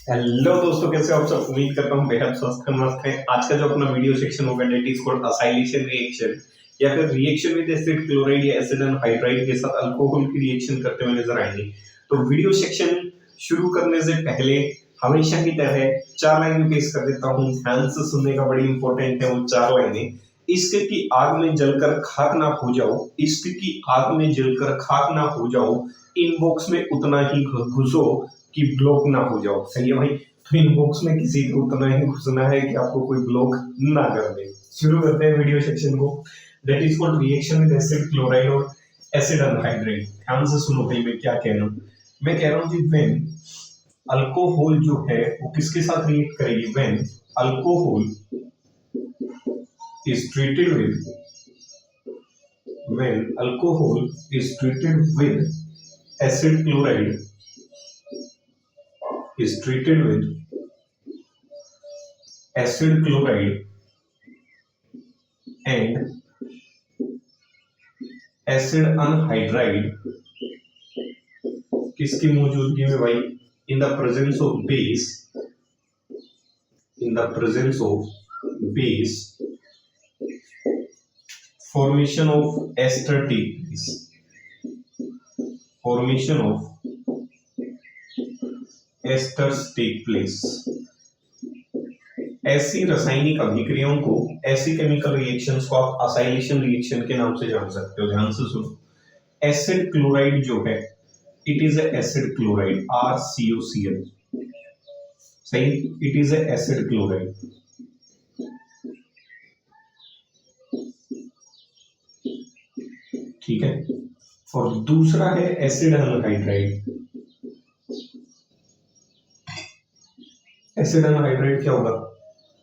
Hello दोस्तों, कैसे हो आप सब। उम्मीद करता हूँ बेहद स्वस्थ मस्त है। आज का जो अपना वीडियो सेक्शन होगा that is called acylation reaction या फिर रिएक्शन विद एसिड क्लोराइड या एसिड एंड हाइड्राइड के साथ अल्कोहल की रिएक्शन करते हुए नजर आएंगे। तो वीडियो सेक्शन शुरू करने से पहले हमेशा की तरह चार लाइनें पेश कर देता हूँ, ध्यान से सुनने का बड़ी इंपॉर्टेंट है वो चार लाइनें। इश्क की आग में जलकर खाक ना हो जाओ, इश्क की आग में जलकर खाक ना हो जाओ, इनबॉक्स में उतना ही घुसो कि ब्लॉक ना हो जाओ। सही है भाई। तो इनबॉक्स में किसी को उतना ही घुसना है कि आपको कोई ब्लॉक ना कर दे। शुरू करते हैं वीडियो सेक्शन को। That is called reaction with acid chloride और एसिड अनहाइड्राइड। ध्यान से सुनो भाई मैं क्या कह रहा हूँ। मैं कह रहा हूँ जी व्हेन अल्कोहल जो है वो किसके साथ रिएक्ट करेगी। When alcohol is treated with when alcohol is treated with acid chloride is treated with acid chloride and acid anhydride किसकी मौजूदगी में भाई। in the presence of base, in the presence of base formation of ester take place, formation of esters take place। ऐसी रासायनिक अभिक्रियाओं को, ऐसी chemical reactions को आप असाइलेशन रिएक्शन के नाम से जान सकते हो। ध्यान से सुनो। एसिड क्लोराइड जो है it is acid chloride RCOCl। सही, इट इज एसिड क्लोराइड। ठीक है। और दूसरा है एसिड एनहाइड्राइड। एसिड एनहाइड्राइड क्या होगा,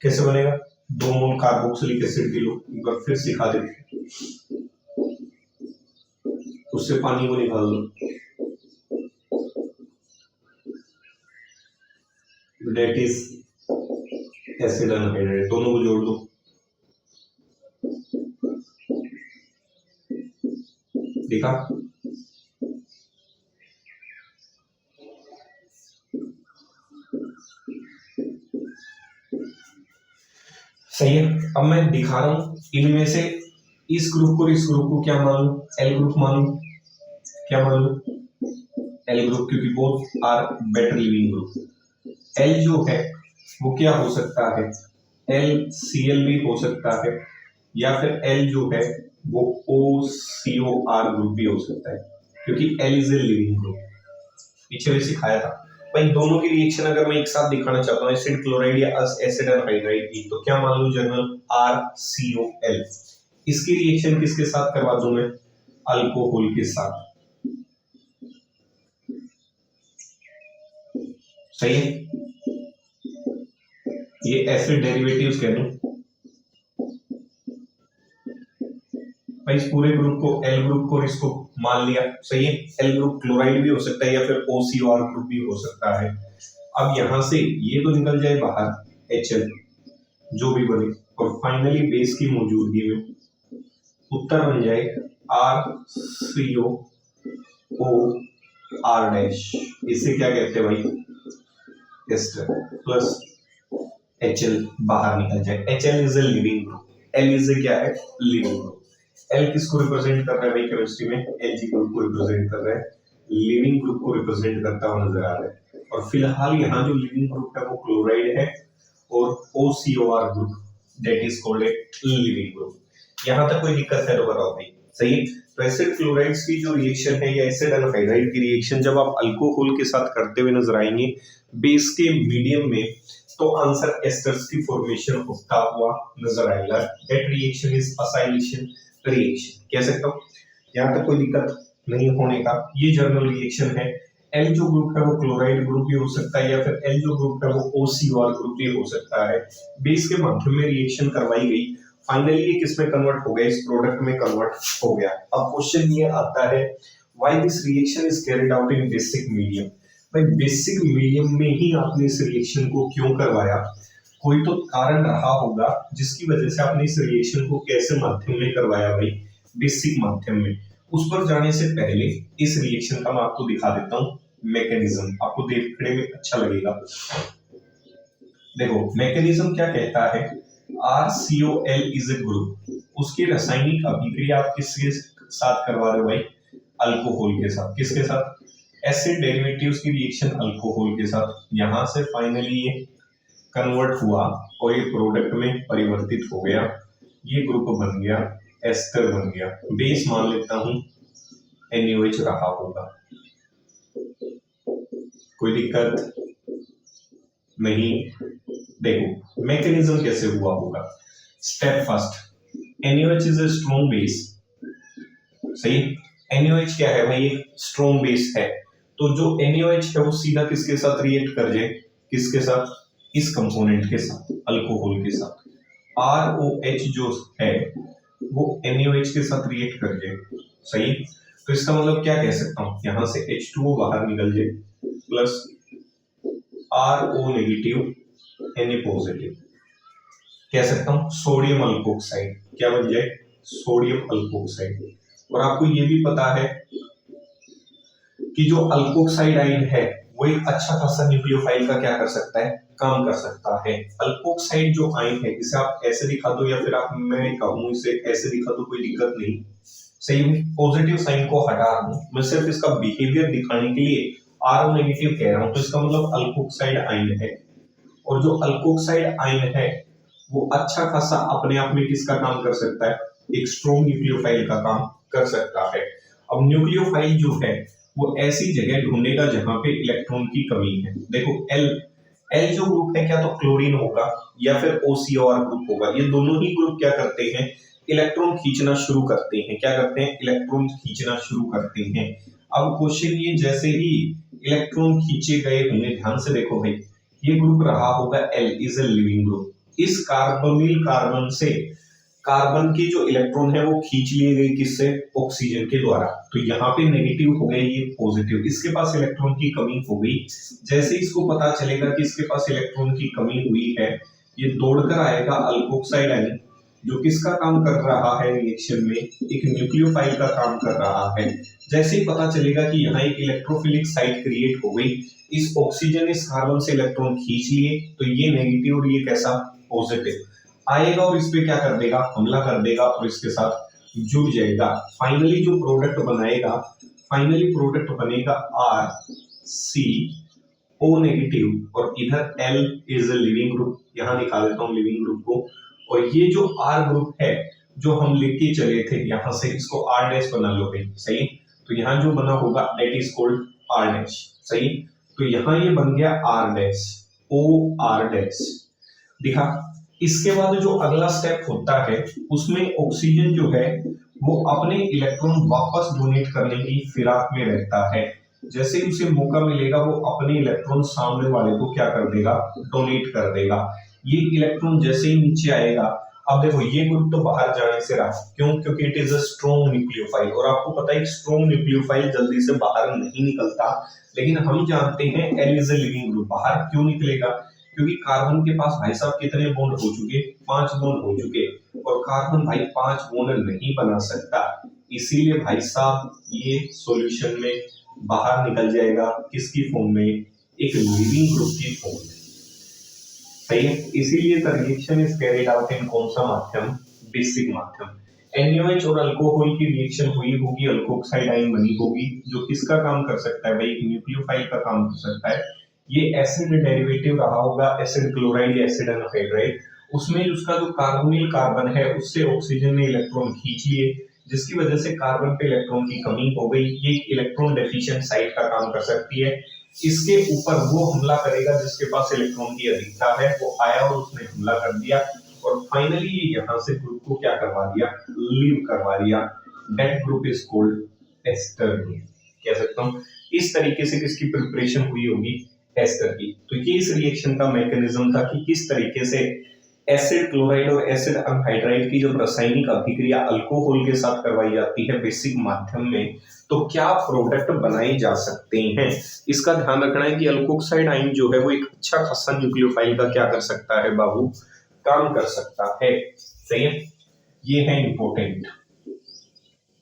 कैसे बनेगा। 2 मोल कार्बोक्सिलिक एसिड की लो, एक बार फिर सिखा देते, उससे पानी को निकाल दो, दैट इज एसिड एनहाइड्राइड। दोनों को जोड़ दो, देखा। सही है। अब मैं दिखा रहा हूं इनमें से इस ग्रुप को, इस ग्रुप को क्या मानूं, एल ग्रुप मानूं। क्या मानूं, एल ग्रुप, क्योंकि both are better leaving group. L जो है वो क्या हो सकता है, LCl भी हो सकता है, या फिर एल जो है वो OCOR ग्रुप भी हो सकता है, क्योंकि L is a leaving group. पीछे भी सिखाया था भाई। दोनों की रिएक्शन अगर मैं एक साथ दिखाना चाहता हूँ, एसिड क्लोराइड या एसिड एनहाइड्राइड की, तो क्या मान लूं जनरल RCOL। इसकी रिएक्शन किसके साथ करवा दूं मैं, अल्कोहल के साथ। सही है। ये एसिड डेरिवेटिव्स कह दूं भाई। इस पूरे ग्रुप को, एल ग्रुप को, इसको मान लिया। सही है। एल ग्रुप क्लोराइड भी हो सकता है या फिर OCOR ग्रुप भी हो सकता है। अब यहां से ये तो निकल जाए बाहर, HL जो भी बने, और फाइनली बेस की मौजूदगी में उत्तर बन जाए RCOOR डैश। इसे क्या कहते हैं भाई, एस्टर प्लस HL बाहर निकल जाए। HL is a leaving group, L is a क्या है, लिविंग ग्रुप। L किसको रिप्रेजेंट कर रहा है भाई केमिस्ट्री में, Lg ग्रुप को रिप्रेजेंट कर रहा है, लिविंग ग्रुप को रिप्रेजेंट करता हुआ नजर आ रहा है। और फिलहाल यहाँ जो लिविंग ग्रुप है वो क्लोराइड है, और OCOR group that is called a leaving group. यहाँ तक कोई दिक्कत है तो बताओ भाई। सही है। तो एसिड क्लोराइड्स की जो रिएक्शन है या एसिड एनहाइड्राइड की रिएक्शन जब आप अल्कोहल के साथ करते हुए नजर आएंगे बेस के मीडियम में, तो आंसर एस्टर्स की फॉर्मेशन होता हुआ नजर आएगा। That reaction is acylation reaction कह सकता हूँ। यहाँ तक कोई दिक्कत नहीं होने का, ये जर्नल रिएक्शन है। एल जो ग्रुप है वो क्लोराइड ग्रुप भी हो सकता है, या फिर एल जो ग्रुप है वो OCOR ग्रुप भी हो सकता है। बेस के माध्यम में रिएक्शन करवाई गई, फाइनली ये किस में कन्वर्ट हो गया, इस प्रोडक्ट में कन्वर्ट हो गया। अब क्वेश्चन ये आता है, why this reaction is carried out in basic medium. भाई बेसिक मीडियम में ही आपने इस रिएक्शन को क्यों करवाया, कोई तो कारण रहा होगा जिसकी वजह से आपने इस रिएक्शन को कैसे माध्यम में करवाया भाई, बेसिक माध्यम में। उस पर जाने से पहले इस रिएक्शन का मैं आपको दिखा देता हूँ। मैकेनिज्म, आपको देखने में अच्छा लगेगा। देखो मैकेनिज्म क्या कहता है, RCOL इज ए ग्रुप, उसकी रासायनिक अभिक्रिया आप किसके साथ करवा रहे हो भाई, अल्कोहल के साथ। किसके साथ, एसिड डेरिवेटिव्स की रिएक्शन अल्कोहल के साथ। यहां से फाइनली ये कन्वर्ट हुआ और ये प्रोडक्ट में परिवर्तित हो गया, ये ग्रुप बन गया, एस्टर बन गया। बेस मान लेता हूं NaOH रहा होगा, कोई दिक्कत नहीं। देखो मैकेनिज्म कैसे हुआ होगा, step first, NaOH is a strong base, सही। NaOH क्या है भाई, स्ट्रॉन्ग बेस है, तो जो NaOH है वो सीधा किसके साथ रिएक्ट कर जाए, किसके साथ, इस कंपोनेंट के साथ, अल्कोहल के साथ। ROH जो है वो NaOH के साथ रिएक्ट कर जाए, सही। तो इसका मतलब क्या कह सकता हूं, यहां से H2O बाहर निकल जाए plus RO negative Na positive, कह सकता हूं सोडियम अल्कोक्साइड, क्या बन जाए, सोडियम अल्कोक्साइड। और आपको ये भी पता है कि जो अल्कोक्साइड आयन है वो एक अच्छा खासा न्यूक्लियोफाइल का क्या कर सकता है, काम कर सकता है। अल्कोक्साइड जो आयन है इसे आप ऐसे दिखा दो या फिर आप, मैं कहूं इसे ऐसे दिखा दो, कोई दिक्कत नहीं, सही है। पॉजिटिव साइन को हटा दूं, मैं सिर्फ इसका बिहेवियर दिखाने के लिए RO नेगेटिव कह रहा हूं, तो इसका मतलब अल्कोक्साइड आयन है। और जो अल्कोक्साइड आयन है वो अच्छा खासा अपने आप में किसका काम कर सकता है, एक स्ट्रॉन्ग न्यूक्लियोफाइल का काम कर सकता है। अब न्यूक्लियोफाइल जो है वो ऐसी जगह ढूंढेगा जहां पे इलेक्ट्रॉन की कमी है। देखो एल जो ग्रुप है क्या तो क्लोरीन होगा या फिर OCOR ग्रुप होगा, ये दोनों ही ग्रुप क्या करते हैं, इलेक्ट्रॉन खींचना शुरू करते हैं। क्या करते हैं, इलेक्ट्रॉन खींचना शुरू करते हैं। अब क्वेश्चन ये, जैसे ही इलेक्ट्रॉन खींचे गए होंगे, ध्यान से देखो भाई, ये ग्रुप रहा होगा L is a leaving group. इस कार्बोनिल कार्बन से कार्बन के जो इलेक्ट्रॉन है वो खींच लिए गए, किससे, ऑक्सीजन के द्वारा। तो यहाँ पे नेगेटिव हो गए, ये पॉजिटिव, इसके पास इलेक्ट्रॉन की कमी हो गई। जैसे इसको पता चलेगा कि इसके पास इलेक्ट्रॉन की कमी हुई है, ये दौड़कर आएगा अल्कोक्साइड आयन, जो किसका काम कर रहा है रिएक्शन में, एक न्यूक्लियोफाइल का काम कर रहा है। जैसे ही पता चलेगा कि यहाँ एक इलेक्ट्रोफिलिक साइट क्रिएट हो गई, इस ऑक्सीजन इस कार्बन से इलेक्ट्रॉन खींच लिए, तो ये नेगेटिव और ये कैसा, पॉजिटिव आएगा, और इस पे क्या कर देगा, हमला कर देगा और इसके साथ जुड़ जाएगा। फाइनली जो प्रोडक्ट बनाएगा, फाइनली प्रोडक्ट बनेगा RCO नेगेटिव, और इधर L is a leaving group, यहां दिखा देता हूं लिविंग ग्रुप को। और ये जो R ग्रुप है जो हम लेके चले थे, यहां से इसको R डैश बना लो भाई, सही। तो यहाँ जो बना होगा that is called R dash, सही। तो यहाँ ये बन गया R डैश, OR डैश, दिखा। इसके बाद जो अगला स्टेप होता है उसमें ऑक्सीजन जो है वो अपने इलेक्ट्रॉन वापस डोनेट करने की फिराक में रहता है। जैसे ही उसे मौका मिलेगा वो अपने इलेक्ट्रॉन सामने वाले को क्या कर देगा, डोनेट कर देगा। ये इलेक्ट्रॉन जैसे ही नीचे आएगा, अब देखो ये ग्रुप तो बाहर जाने से रहा, क्यों, क्योंकि it is a strong nucleophile, और आपको पता है स्ट्रॉन्ग न्यूक्लियोफाइल जल्दी से बाहर नहीं निकलता। लेकिन हम जानते हैं L is a leaving group, बाहर क्यों निकलेगा, क्योंकि कार्बन के पास भाई साहब कितने बॉन्ड हो चुके, 5 बॉन्ड हो चुके, और कार्बन भाई 5 बॉन्ड नहीं बना सकता, इसीलिए भाई साहब ये सॉल्यूशन में बाहर निकल जाएगा, किसकी फॉर्म में, एक लिविंग ग्रुप की फॉर्म में, सही है। इसीलिए the reaction is carried out in कौन सा माध्यम, बेसिक माध्यम। NaOH और अल्कोहल की रिएक्शन हुई होगी, अल्कोक्साइड आयन बनी होगी, जो किसका काम कर सकता है भाई, एक न्यूक्लियोफाइल का काम कर सकता है। ये एसिड डेरिवेटिव रहा होगा, एसिड क्लोराइड या एसिड एनहाइड्राइड, उसमें उसका जो कार्बोनिल कार्बन है उससे ऑक्सीजन ने इलेक्ट्रॉन खींच लिए, जिसकी वजह से कार्बन पे इलेक्ट्रॉन की कमी हो गई। ये इलेक्ट्रॉन डेफिशिएंट साइट का काम कर सकती है। इसके ऊपर वो हमला करेगा जिसके पास इलेक्ट्रॉन की अधिकता है, वो आया और उसने हमला कर दिया, और फाइनली ये यहाँ से ग्रुप को क्या करवा दिया, लीव करवा दिया। That group is called ester group, कह सकता हूँ। इस तरीके से किसकी प्रिपरेशन हुई होगी, एस्टर की। तो ये इस रिएक्शन का मैकेनिज्म था कि किस तरीके से एसिड क्लोराइड और एसिड एनहाइड्राइड की जब रासायनिक अभिक्रिया अल्कोहल के साथ करवाई जाती है बेसिक माध्यम में, तो क्या प्रोडक्ट बनाए जा सकते हैं। इसका ध्यान रखना है कि अल्कोक्साइड आयन जो है वो एक अच्छा खासा न्यूक्लियोफाइल का क्या कर सकता है बाबू, काम कर सकता है, सही है। ये है इंपॉर्टेंट,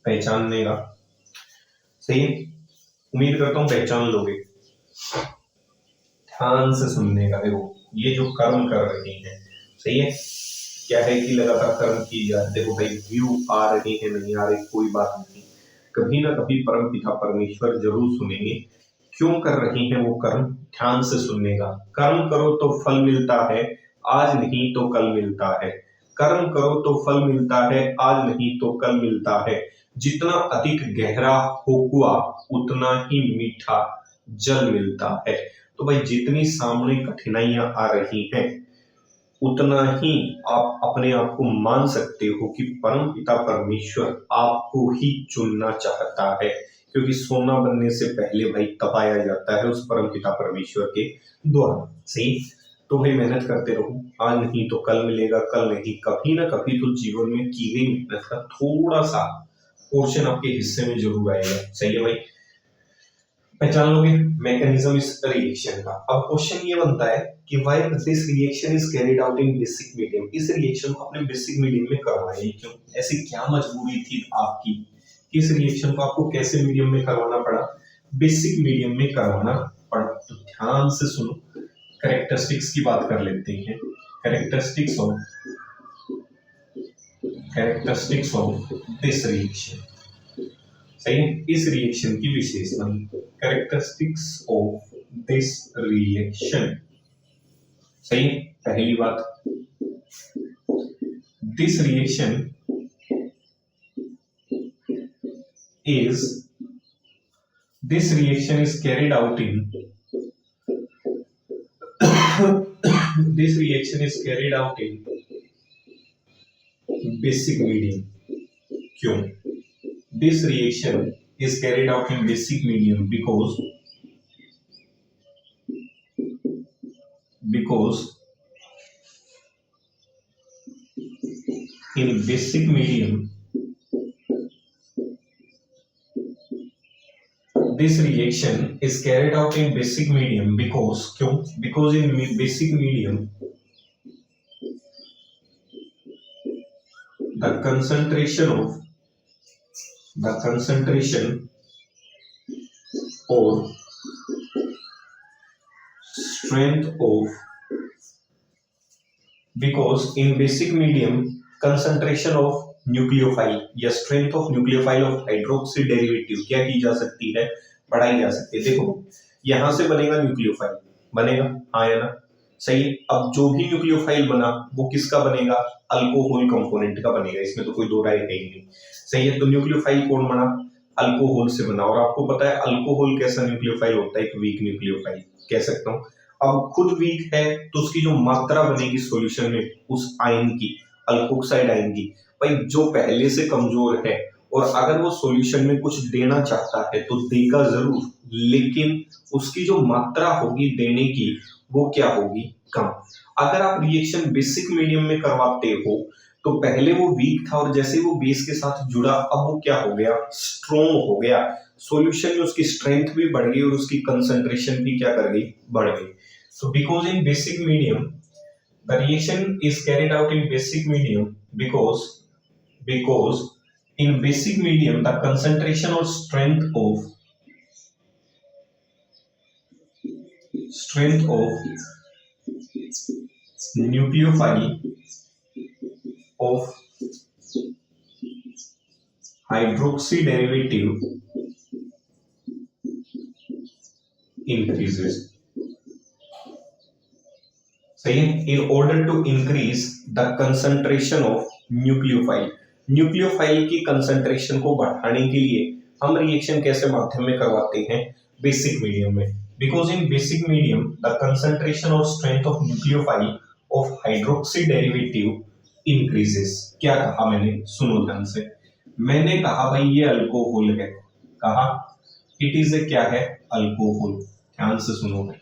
पहचानने का, सही है। उम्मीद करता हूं पहचान लोगे। ध्यान से सुनने का। देखो ये जो कर्म कर रहे हैं, सही है, क्या है कि लगातार कर्म की जा रही। देखो भाई व्यू आ रहे हैं नहीं आ रहे कोई बात नहीं, कभी ना कभी परम पिता परमेश्वर जरूर सुनेंगे। क्यों कर रहे हैं वो कर्म, ध्यान से सुनने का। कर्म करो तो फल मिलता है, आज नहीं तो कल मिलता है। कर्म करो तो फल मिलता है, आज नहीं तो कल मिलता है। जितना अधिक गहरा हो कुआ, उतना ही मीठा जल मिलता है। तो भाई जितनी सामने कठिनाइयां आ रही हैं, उतना ही आप अपने आप को मान सकते हो कि परम पिता परमेश्वर आपको ही चुनना चाहता है, क्योंकि सोना बनने से पहले भाई तपाया जाता है उस परम पिता परमेश्वर के द्वारा। सही, तो भाई मेहनत करते रहो, आज नहीं तो कल मिलेगा, कल नहीं कभी ना कभी तो जीवन में की गई मेहनत का थोड़ा सा पोर्शन आपके हिस्से में जरूर आएगा। सही है भाई, पहचान लोगे मैकेनिज्म इस रिएक्शन का। अब क्वेश्चन ये बनता है कि why this reaction is carried out in basic medium. इस रिएक्शन को आपने बेसिक मीडियम में करवाया क्यों, ऐसी क्या मजबूरी थी आपकी कि इस रिएक्शन को आपको कैसे मीडियम में करवाना पड़ा, बेसिक मीडियम में करवाना पड़ा। तो ध्यान से सुनो, कैरेक्टरिस्टिक्स की बात कर लेते हैं। कैरेक्टरिस्टिक्स ऑफ दिस रिएक्शन, सही है, इस रिएक्शन की विशेषता। कैरेक्टरिस्टिक्स ऑफ दिस रिएक्शन, सही, पहली बात, this reaction is carried out in this reaction is carried out in basic medium. क्यों this reaction is carried out in basic medium? because in basic medium this reaction is carried out in basic medium because क्यों, because in basic medium the concentration or strength of, because in basic medium concentration of nucleophile या strength of nucleophile of hydroxy derivative क्या की जा सकती है, बढ़ाई जा सकती है। देखो यहां से बनेगा न्यूक्लियोफाइल, बनेगा, हाँ या ना, सही। अब जो भी न्यूक्लियोफाइल बना वो किसका बनेगा, अल्कोहल कंपोनेंट का बनेगा, इसमें तो कोई दो राय है ही नहीं, सही है। तो न्यूक्लियोफाइल कौन बना, अल्कोहल से बना। और आपको पता है अल्कोहल कैसा न्यूक्लियोफाइल होता है, एक वीक न्यूक्लियोफाइल कह सकता हूँ। अब खुद वीक है तो उसकी जो मात्रा बनेगी सॉल्यूशन में उस आयन की, अल्कोक्साइड आयन की, भाई जो पहले से कमजोर है और अगर वो सॉल्यूशन में कुछ देना चाहता है तो देगा जरूर, लेकिन उसकी जो मात्रा होगी देने की वो क्या होगी, कम। अगर आप रिएक्शन बेसिक मीडियम में करवाते हो तो पहले वो वीक था और जैसे वो बेस के साथ जुड़ा अब वो क्या हो गया, स्ट्रॉन्ग हो गया। सॉल्यूशन में उसकी स्ट्रेंथ भी बढ़ गई और उसकी कंसंट्रेशन भी क्या कर गई, बढ़ गई। So because in basic medium the reaction is carried out in basic medium because in basic medium the concentration or strength of nucleophile of hydroxy derivative increases, सही है। In order to increase the concentration of nucleophile की concentration को बढ़ाने के लिए हम reaction कैसे माध्यम में करवाते हैं, बेसिक मीडियम में। Because in basic medium the concentration और strength of nucleophile of hydroxy derivative increases. क्या कहा मैंने, सुनो ध्यान से, मैंने कहा भाई ये अल्कोहल है, कहा इट इज ए क्या है, अल्कोहल। ध्यान से सुनो भाई,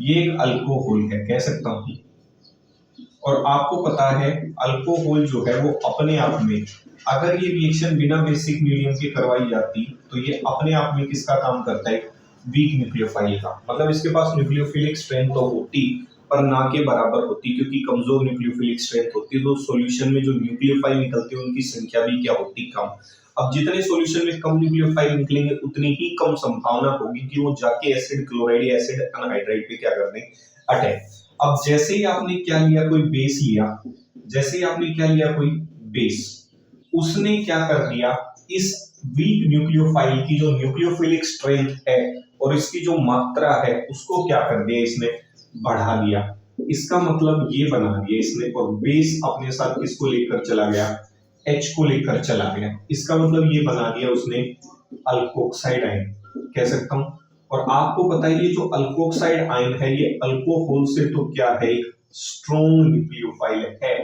ये एक अल्कोहल है कह सकता हूं। और आपको पता है अल्कोहल जो है वो अपने आप में, अगर ये रिएक्शन बिना बेसिक मीडियम के करवाई जाती तो ये अपने आप में किसका काम करता है, वीक न्यूक्लियोफाइल का। मतलब इसके पास न्यूक्लियोफिलिक स्ट्रेंथ तो होती पर ना के बराबर होती, क्योंकि कमजोर न्यूक्लियोफिलिक स्ट्रेंथ होती तो सॉल्यूशन में जो न्यूक्लियोफाइल निकलते हैं उनकी संख्या भी क्या होती, कम। अब जितने सॉल्यूशन में कम न्यूक्लियोफाइल निकलेंगे उतनी ही कम संभावना होगी कि वो जाके एसिड क्लोराइड या एसिड अनहाइड्राइड पे क्या कर दें, अटैक। अब जैसे ही आपने क्या लिया, कोई बेस लिया, जैसे ही आपने क्या लिया, कोई बेस, उसने क्या कर दिया, इस वीक न्यूक्लियोफाइल की जो न्यूक्लियोफिलिक स्ट्रेंथ है और इसकी जो मात्रा है उसको क्या कर दिया, इसने बढ़ा दिया। इसका मतलब ये बना दिया इसने, और बेस अपने साथ किसको लेकर चला गया, H को लेकर चला गया। इसका मतलब ये बना दिया उसने अल्कोक्साइड आयन, कह सकता हूं। और आपको पता है ये जो अल्कोक्साइड आयन है ये अल्कोहल से तो क्या है, एक स्ट्रॉन्ग न्यूक्लियोफाइल है।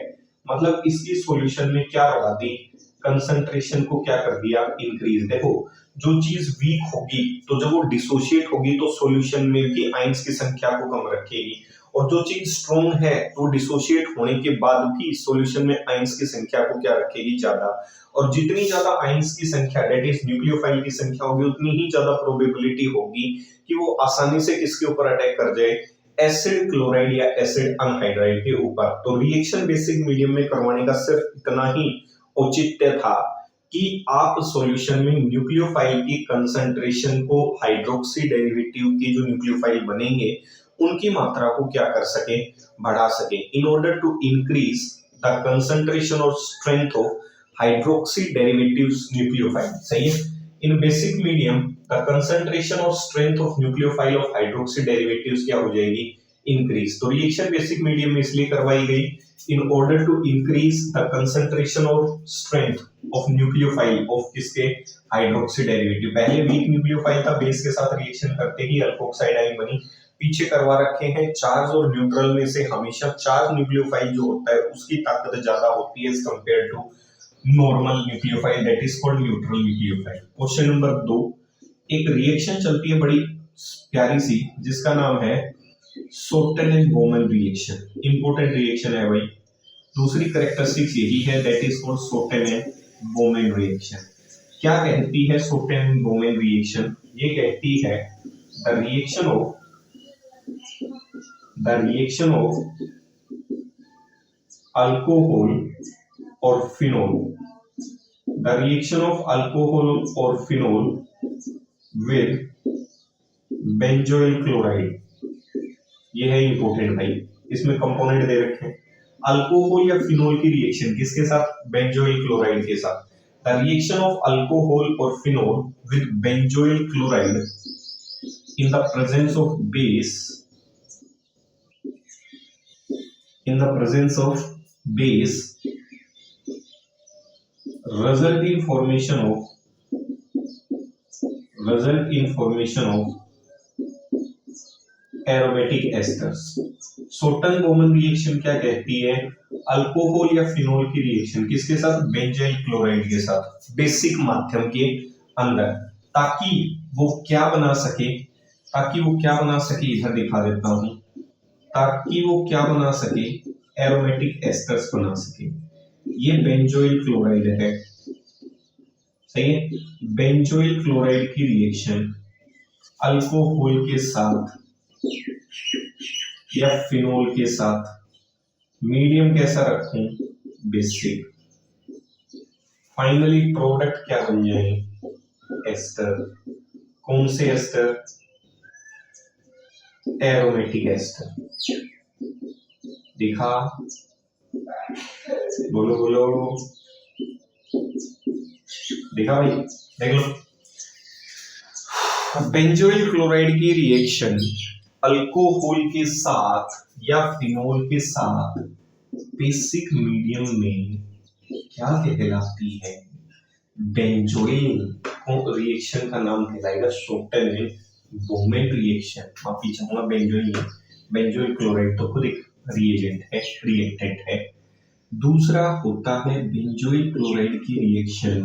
मतलब इसकी सॉल्यूशन में क्या बढ़ा दी, कंसंट्रेशन को क्या कर दिया, इंक्रीज। देखो जो चीज वीक होगी तो जब वो डिसोशिएट होगी तो सॉल्यूशन में भी आयंस की संख्या को कम रखेगी, और जो चीज स्ट्रॉन्ग है तो डिसोशिएट होने के बाद भी सॉल्यूशन में आयंस की संख्या को क्या रखेगी, ज्यादा। और जितनी ज्यादा आयंस की संख्या, दैट इज न्यूक्लियोफाइल की संख्या होगी, उतनी ही ज्यादा प्रोबेबिलिटी होगी कि वो आसानी से किसके ऊपर अटैक कर जाए, एसिड क्लोराइड या एसिड अनहाइड्राइड के ऊपर। तो रिएक्शन बेसिक मीडियम में करवाने का सिर्फ इतना ही औचित्य था कि आप सॉल्यूशन में न्यूक्लियोफाइल की कंसंट्रेशन को, हाइड्रोक्सी डेरिवेटिव के जो न्यूक्लियोफाइल बनेंगे उनकी मात्रा को क्या कर सके, बढ़ा सके, in order to increase the concentration और strength of hydroxy derivatives nucleophile. सही है। In basic medium the concentration और strength of nucleophile of hydroxy derivatives क्या हो जाएगी, इंक्रीज। तो रिएक्शन बेसिक मीडियम में इसलिए करवाई गई in order to increase the concentration or strength of nucleophile of किसके, हाइड्रोक्सी डेरिवेटिव। पहले वीक न्यूक्लियोफाइल था, बेस के साथ रिएक्शन करते ही अल्कोक्साइड आयन बनी। पीछे करवा रखे हैं चार्ज और न्यूट्रल में से हमेशा चार्ज न्यूक्लियोफाइल जो होता है उसकी ताकत ज्यादा होती है as compared to normal nucleophile, that is called neutral nucleophile. Question number 2, एक रिएक्शन चलती है बड़ी प्यारी सी जिसका नाम है Schotten and Baumann reaction. Important reaction है भाई। दूसरी कैरेक्टरिस्टिक्स यही है, that is called Schotten and Baumann reaction. क्या कहती है सोर्टन एंड बोमन रिएक्शन? ये कहती है द रिएक्शन ऑफ अल्कोहल और phenol, the reaction of alcohol और फिनोल विद बेंजोइल क्लोराइड। ये है इंपोर्टेंट भाई, इसमें कंपोनेंट दे रखे हैं। अल्कोहल या फिनोल की रिएक्शन किसके साथ, बेंजोइल क्लोराइड के साथ। द रिएक्शन ऑफ अल्कोहल और phenol with benzoyl chloride in the presence of base, in the presence of base result in formation of aromatic esters. Schotten Baumann reaction क्या कहती है, alcohol या phenol की reaction किसके साथ, बेंजाइल क्लोराइड के साथ, बेसिक माध्यम के अंदर, ताकि वो क्या बना सके, इधर दिखा देता हूं, ताकि वो क्या बना सके, एरोमेटिक एस्टर्स बना सके। ये बेंजोइल क्लोराइड है, सही है। बेंजोइल क्लोराइड की रिएक्शन अल्कोहल के साथ या फिनोल के साथ, मीडियम कैसा रखूं, बेसिक। फाइनली प्रोडक्ट क्या बन जाए, एस्टर। कौन से एस्टर, एरोमेटिक एस्टर। दिखा, बोलो दिखा भाई, देख लो। बेंजोइल क्लोराइड की रिएक्शन अल्कोहल के साथ या फिनोल के साथ बेसिक मीडियम में क्या कहलाती है, बेंजोइल रिएक्शन का नाम कहलाएगा सोर्टन एंड बोमन रिएक्शन। माफी चाहूंगा, बेंजोइल क्लोराइड तो खुद एक रिएक्टेंट है। दूसरा होता है बेंजोइल क्लोराइड की रिएक्शन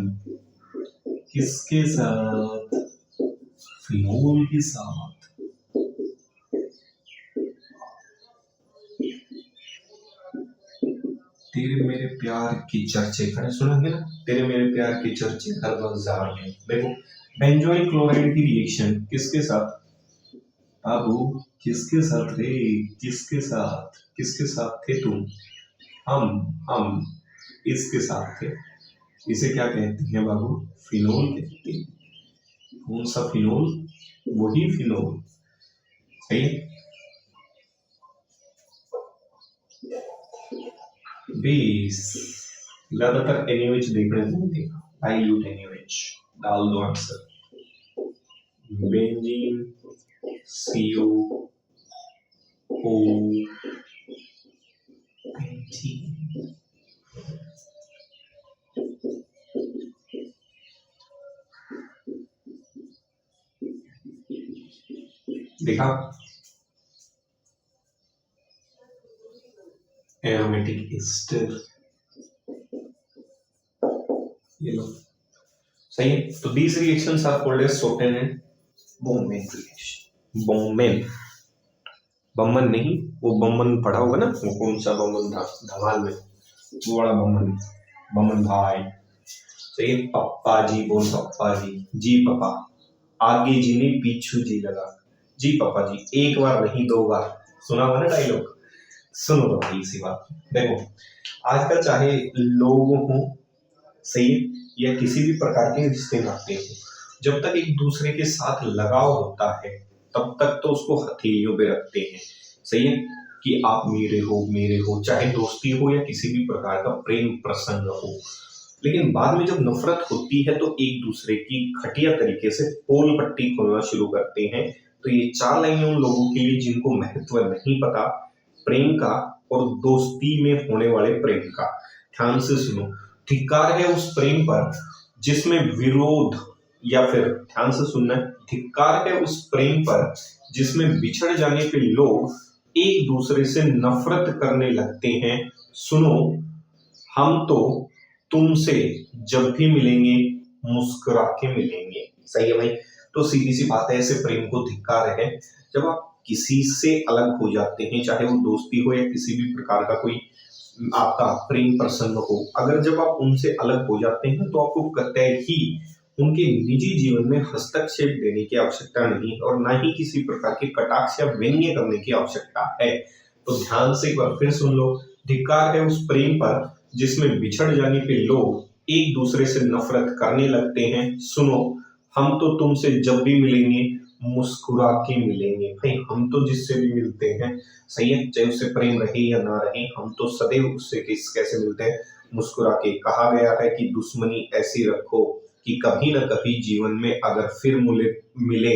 किसके साथ, फिनोल के साथ। तेरे मेरे प्यार की चर्चे करें, सुनेंगे ना, तेरे मेरे प्यार की चर्चे हर बाजार में। देखो बेंजोइल क्लोराइड की रिएक्शन किसके साथ, बाबू किसके साथ रे, किसके साथ थे तुम, हम इसके साथ थे। इसे क्या कहते हैं बाबू? फिनोल कहते हैं। कौन सा फिनोल? वही फिनोल। सही है। 20 ज्यादातर NaOH देखने को मिलेगा, डाइल्यूट NaOH। डाल दो आंसर, बेंजीन CO बेंजीन। देखा, एरोमेटिक एस्टर। ये लो, सही है। तो these reactions are called as Schotten and Bowman reaction। Bowman, Pamban नहीं, वो बम्बन पढ़ा होगा ना, वो कौन सा बम्बन था धमाल में, वो वाला बम्बन, बम्बन भाई। सही है। पप्पा जी बोल, पप्पा जी पापा, आगे जी ने पीछू जी लगा, जी पापा जी, एक बार नहीं 2 बार। सुना हुआ ना डायलॉग? सुनो तो भाई इसी बात। देखो, आजकल चाहे लोग हों, सही है, या किसी भी प्रकार के रिश्ते नाते हो, जब तक एक दूसरे के साथ लगाव होता है तब तक तो उसको हथेलियों पे रखते हैं। सही है, कि आप मेरे हो, चाहे दोस्ती हो या किसी भी प्रकार का प्रेम प्रसंग हो। लेकिन बाद में जब नफरत होती है तो एक दूसरे की घटिया तरीके से पोल पट्टी खोलना शुरू करते हैं। तो ये 4 लाइनें उन लोगों के लिए जिनको महत्व नहीं पता प्रेम का और दोस्ती में होने वाले प्रेम का। ध्यान से सुनो। धिक्कार है उस प्रेम पर जिसमें विरोध, या फिर ध्यान से सुनना, धिक्कार है उस प्रेम पर जिसमें बिछड़ जाने पे लोग एक दूसरे से नफरत करने लगते हैं। सुनो, हम तो तुमसे जब भी मिलेंगे मुस्कुरा के मिलेंगे। सही है भाई। तो सीधी सी बात है, ऐसे प्रेम को धिक्कार है जब आप किसी से अलग हो जाते हैं, चाहे वो दोस्ती हो या किसी भी प्रकार का कोई आपका प्रेम प्रसंग हो। अगर जब आप उनसे अलग हो जाते हैं तो आपको कतई ही उनके निजी जीवन में हस्तक्षेप देने की आवश्यकता नहीं और ना ही किसी प्रकार के कटाक्ष या व्यंग्य करने की आवश्यकता है। तो ध्यान से एक बार फिर सुन लो। धिक्कार है उस प्रेम पर जिसमें बिछड़ जाने पे लोग एक दूसरे से नफरत करने लगते हैं। सुनो, हम तो तुमसे जब भी मिलेंगे मुस्कुरा के मिलेंगे। भाई, हम तो जिससे भी मिलते हैं, सही है, चाहे उससे प्रेम रहे या ना रहे, हम तो सदैव उससे कैसे मिलते हैं? मुस्कुरा के। कहा गया है कि दुश्मनी ऐसी रखो कि कभी न कभी जीवन में अगर फिर मिले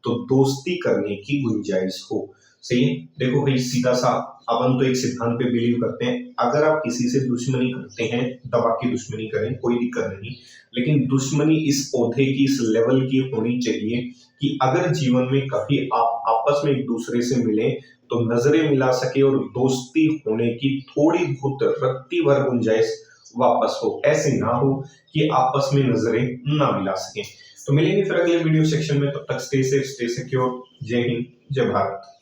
तो दोस्ती करने की गुंजाइश हो। सही है। देखो भाई, सीधा सा अपन तो एक सिद्धांत पे बिलीव करते हैं, अगर आप किसी से दुश्मनी करते हैं, दबा की दुश्मनी करें, कोई दिक्कत नहीं, लेकिन दुश्मनी इस पौधे की, इस लेवल की होनी चाहिए कि अगर जीवन में कभी आप आपस में एक दूसरे से मिले तो नजरें मिला सके और दोस्ती होने की थोड़ी बहुत रत्ती भर गुंजाइश वापस हो। ऐसे ना हो कि आपस में नजरें ना मिला सके। तो मिलेंगे फिर अगले वीडियो सेक्शन में, तब तक स्टे सेफ, स्टे सिक्योर। जय हिंद, जय भारत।